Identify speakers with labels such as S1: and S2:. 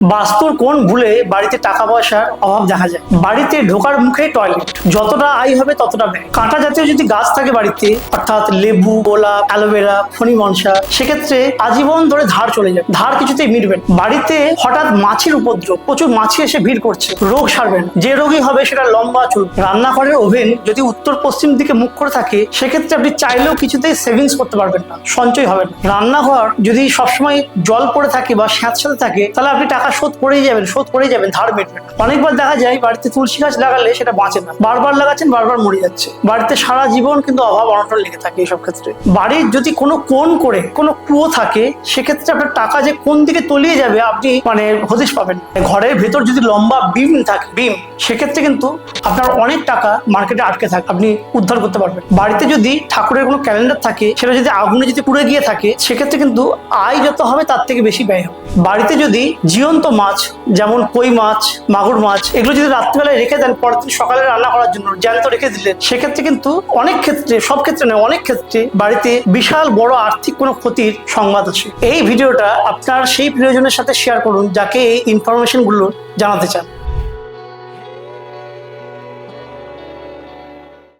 S1: বাস্তুর কোন ভুলে বাড়িতে টাকা পয়সার অভাব দেখা যায়। বাড়িতে ঢোকার মুখে টয়লেট, যতটা আয় হবে ততটা ব্যয়। কাঁটা জাতীয় যদি গাছ থাকে বাড়িতে, অর্থাৎ লেবু, গোলাপ, অ্যালোভেরা, ফণি মনসা, সেক্ষেত্রে আজীবন ধরে ধার চলে যাবে, ধার কিছুতেই মিটবে না। বাড়িতে হঠাৎ মাছির উপদ্রব, প্রচুর মাছি এসে ভিড় করছে, রোগ সারবে না। যে রোগী হবে সেটা লম্বা চুল। রান্নাঘরের ওভেন যদি উত্তর পশ্চিম দিকে মুখ করে থাকে, সেক্ষেত্রে আপনি চাইলেও কিছুতেই সেভিংস করতে পারবেন না, সঞ্চয় হবে না। রান্নাঘর যদি সবসময় জল পড়ে থাকে বা স্যাঁতসেঁতে থাকে, তাহলে আপনি টাকা শোধ করেই যাবেন, ধার মিটবে না। অনেকবার দেখা যায় বাড়িতে তুলসী গাছ লাগালে সেটা বাঁচে না, বারবার লাগাচ্ছেন, বারবার মরে যাচ্ছে। বাড়িতে সারা জীবন কিন্তু অভাব অনটন লেগে থাকে। এইসব ক্ষেত্রে বাড়ির যদি কোনো কোণ করে কোনো কুয়ো থাকে, সেক্ষেত্রে আপনার টাকা যে কোন দিকে তলিয়ে যাবে আপনি হদিশ পাবেন। ঘরের ভেতর যদি লম্বা বিম থাকে, সেক্ষেত্রে কিন্তু আপনার অনেক টাকা মার্কেটে আটকে থাকে, আপনি উদ্ধার করতে পারবেন। বাড়িতে যদি ঠাকুরের কোনো ক্যালেন্ডার থাকে, সেটা যদি আগুনে যদি পুড়ে গিয়ে থাকে, সেক্ষেত্রে কিন্তু আয় যত হবে তার থেকে বেশি ব্যয় হবে। বাড়িতে যদি জীবন্ত মাছ, যেমন কই মাছ, মাগুর মাছ, এগুলো যদি রাত্রিবেলায় রেখে দেন, পরের দিন সকালে রান্না করার জন্য জ্যান্ত রেখে দিলেন, সেক্ষেত্রে কিন্তু অনেক ক্ষেত্রে, সব ক্ষেত্রে নয়, অনেক ক্ষেত্রে বাড়িতে বিশাল বড় আর্থিক কোনো ক্ষতির সংবাদ আছে। এই ভিডিওটা আপনার সেই প্রিয়জনের সাথে শেয়ার করুন যাকে এই ইনফরমেশন গুলো জানাতে চান।